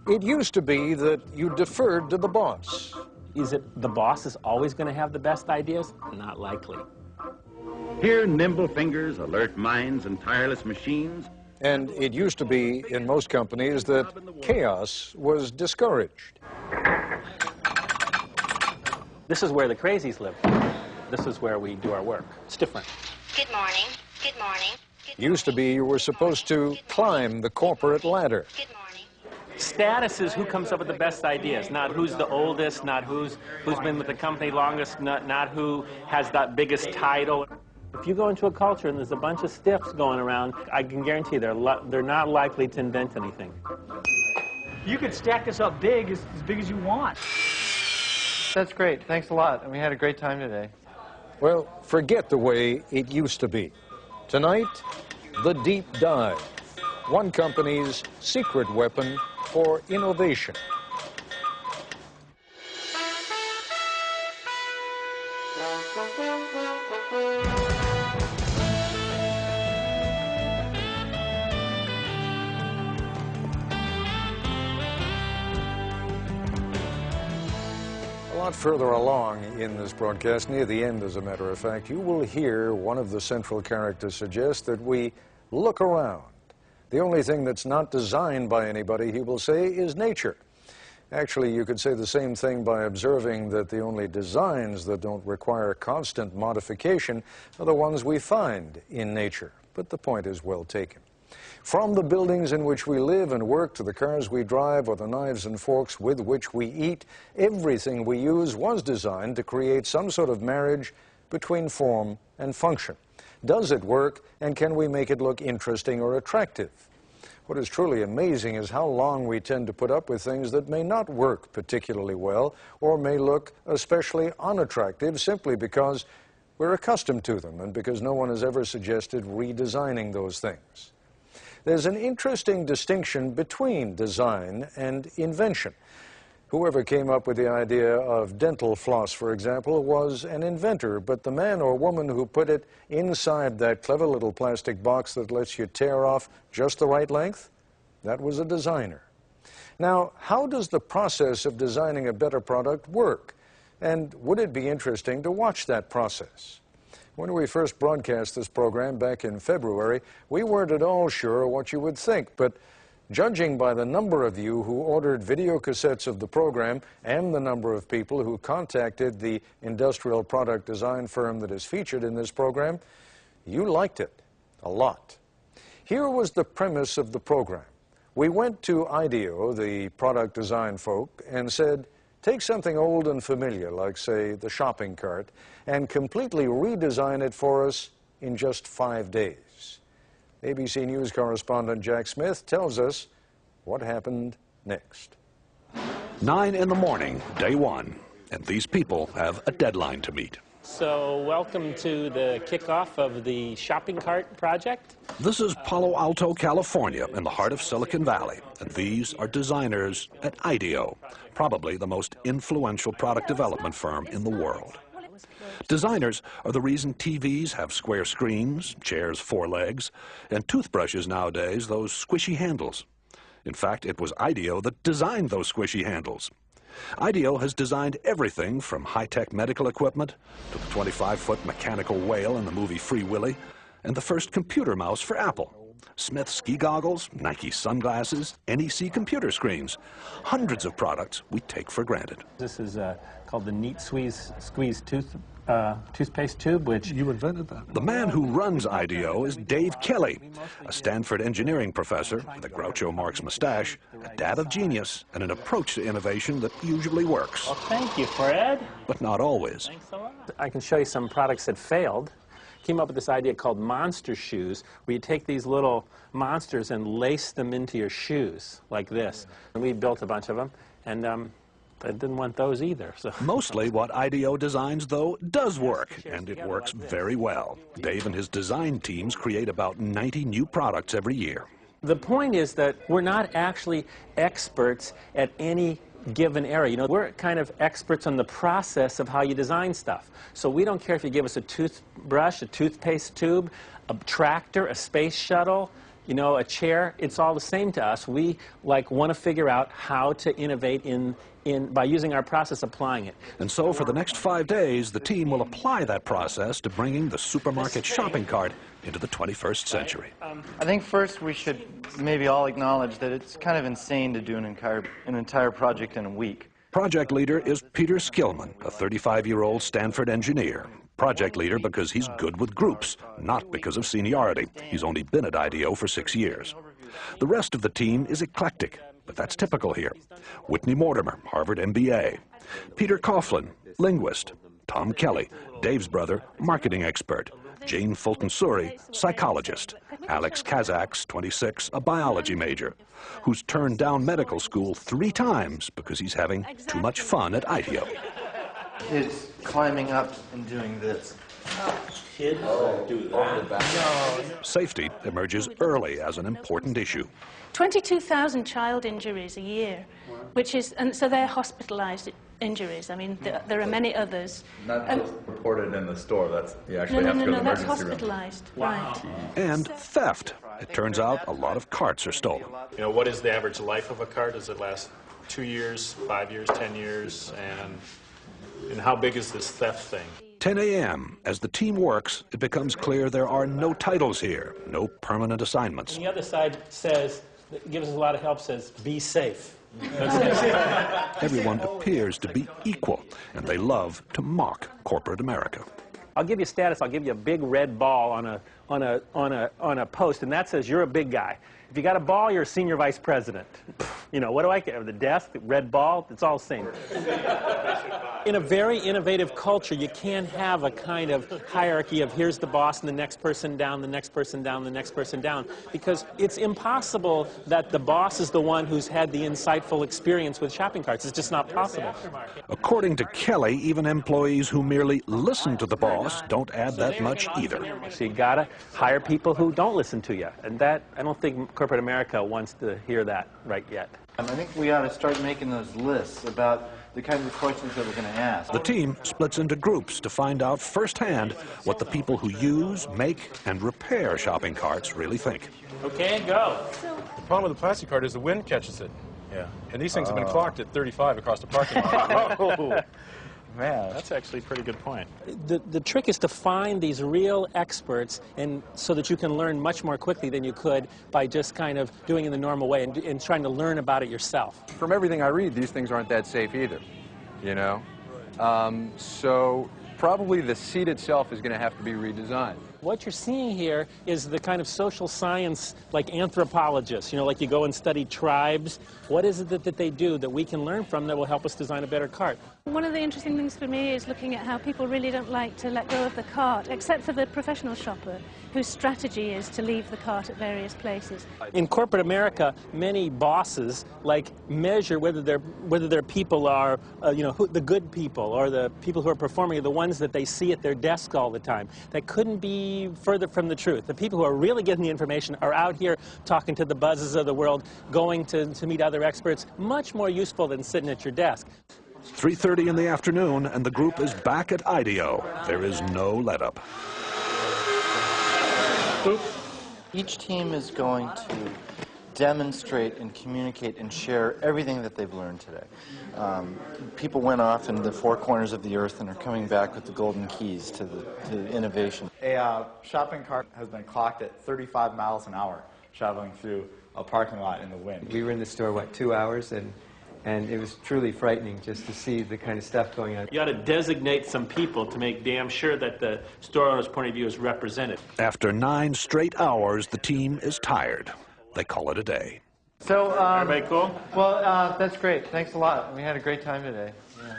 It used to be that you deferred to the boss. Is it the boss is always going to have the best ideas? Not likely. Here, nimble fingers, alert minds, and tireless machines. And it used to be in most companies that chaos was discouraged. This is where the crazies live. This is where we do our work. It's different. Good morning. Good morning. Used to be you were supposed to climb the corporate ladder. Good morning. Status is who comes up with the best ideas, not who's the oldest, not who's been with the company longest, not who has that biggest title. If you go into a culture and there's a bunch of stiffs going around, I can guarantee they're not likely to invent anything. You could stack this up big as big as you want. That's great. Thanks a lot. And we had a great time today. Well, forget the way it used to be. Tonight, the Deep Dive, one company's secret weapon for innovation. A lot further along in this broadcast, near the end as a matter of fact, you will hear one of the central characters suggest that we look around. The only thing that's not designed by anybody, he will say, is nature. Actually, you could say the same thing by observing that the only designs that don't require constant modification are the ones we find in nature. But the point is well taken. From the buildings in which we live and work to the cars we drive or the knives and forks with which we eat, everything we use was designed to create some sort of marriage between form and function. Does it work, and can we make it look interesting or attractive? What is truly amazing is how long we tend to put up with things that may not work particularly well or may look especially unattractive simply because we're accustomed to them and because no one has ever suggested redesigning those things. There's an interesting distinction between design and invention. Whoever came up with the idea of dental floss, for example, was an inventor, but the man or woman who put it inside that clever little plastic box that lets you tear off just the right length, that was a designer. Now, how does the process of designing a better product work? And would it be interesting to watch that process? When we first broadcast this program back in February, we weren't at all sure what you would think, but judging by the number of you who ordered video cassettes of the program and the number of people who contacted the industrial product design firm that is featured in this program, you liked it a lot. Here was the premise of the program. We went to IDEO, the product design folk, and said, take something old and familiar, like, say, the shopping cart, and completely redesign it for us in just 5 days. ABC News correspondent Jack Smith tells us what happened next. 9 in the morning, day one, and these people have a deadline to meet. So welcome to the kickoff of the shopping cart project. This is Palo Alto, California, in the heart of Silicon Valley, and these are designers at IDEO, probably the most influential product development firm in the world. Designers are the reason TVs have square screens, chairs 4 legs, and toothbrushes nowadays those squishy handles. In fact, it was IDEO that designed those squishy handles. IDEO has designed everything from high-tech medical equipment to the 25-foot mechanical whale in the movie Free Willy and the first computer mouse for Apple. Smith ski goggles, Nike sunglasses, NEC computer screens. Hundreds of products we take for granted. This is called the Neat Squeeze toothpaste tube, which... You invented that. The man who runs IDEO is Dave Kelly, a Stanford engineering professor with a Groucho Marx mustache, a dab of genius, and an approach to innovation that usually works. Well, thank you, Fred. But not always. Thanks a lot. I can show you some products that failed. Came up with this idea called monster shoes, where you take these little monsters and lace them into your shoes, like this. And we built a bunch of them, and I didn't want those either. So. Mostly what IDEO designs, though, does work, and it works very well. Dave and his design teams create about 90 new products every year. The point is that we're not actually experts at any given area. You know, we're kind of experts on the process of how you design stuff. So we don't care if you give us a toothbrush, a toothpaste tube, a tractor, a space shuttle, you know, a chair, it's all the same to us. We like want to figure out how to innovate by using our process, applying it. And so for the next 5 days, the team will apply that process to bringing the supermarket shopping cart into the 21st century. I think first we should maybe all acknowledge that it's kind of insane to do an entire project in a week. Project leader is Peter Skillman, a 35-year-old Stanford engineer. Project leader because he's good with groups, not because of seniority. He's only been at IDEO for 6 years. The rest of the team is eclectic, but that's typical here. Whitney Mortimer, Harvard MBA. Peter Coughlin, linguist. Tom Kelly, Dave's brother, marketing expert. Jane Fulton-Suri, psychologist. Alex Kazaks, 26, a biology major, who's turned down medical school 3 times because he's having too much fun at IDEO. Kids climbing up and doing this. Kids do that. Safety emerges early as an important issue. 22,000 child injuries a year, and so they're hospitalized injuries. I mean, there are many others. Not just reported in the store, you actually have to go to the that's emergency room. hospitalized, Wow. right. And theft. It turns out a lot of carts are stolen. You know, what is the average life of a cart? Does it last 2 years, 5 years, 10 years? And how big is this theft thing? 10 a.m. As the team works, it becomes clear there are no titles here, no permanent assignments. And the other side says, gives us a lot of help, says, be safe. Everyone appears to be equal, and they love to mock corporate America. I'll give you status. I'll give you a big red ball on a post, and that says you're a big guy. If you got a ball, you're a senior vice president. You know, what do I care? The desk, the red ball, it's all the same. In a very innovative culture, you can't have a kind of hierarchy of here's the boss and the next person down, the next person down, the next person down, because it's impossible that the boss is the one who's had the insightful experience with shopping carts. It's just not possible. According to Kelly, even employees who merely listen to the boss don't add that much either. So you gotta hire people who don't listen to you, and that, I don't think corporate America wants to hear that right yet. I think we ought to start making those lists about the kinds of questions that we're going to ask. The team splits into groups to find out firsthand what the people who use, make, and repair shopping carts really think. Okay, go. The problem with the plastic cart is the wind catches it. Yeah. And these things have been clocked at 35 across the parking lot. Oh, man. That's actually a pretty good point. The trick is to find these real experts, and so that you can learn much more quickly than you could by just kind of doing it in the normal way and trying to learn about it yourself. From everything I read, these things aren't that safe either, you know? So probably the seat itself is going to have to be redesigned. What you're seeing here is the kind of social science, like anthropologists, you know, like you go and study tribes. What is it that they do that we can learn from that will help us design a better cart? One of the interesting things for me is looking at how people really don't like to let go of the cart, except for the professional shopper, whose strategy is to leave the cart at various places. In corporate America, many bosses like measure whether their people are, you know, the good people or the people who are performing are the ones that they see at their desk all the time. That couldn't be further from the truth. The people who are really getting the information are out here talking to the buzzes of the world, going to meet other experts, much more useful than sitting at your desk. 3:30 in the afternoon, and the group is back at IDEO. There is no let-up. Each team is going to demonstrate and communicate and share everything that they've learned today. People went off in the 4 corners of the earth and are coming back with the golden keys to innovation. A shopping cart has been clocked at 35 miles an hour traveling through a parking lot in the wind. We were in the store, 2 hours, and it was truly frightening just to see the kind of stuff going on. You ought to designate some people to make damn sure that the store owner's point of view is represented. After 9 straight hours, the team is tired. They call it a day. So, everybody cool? Well, that's great. Thanks a lot. We had a great time today. Yeah.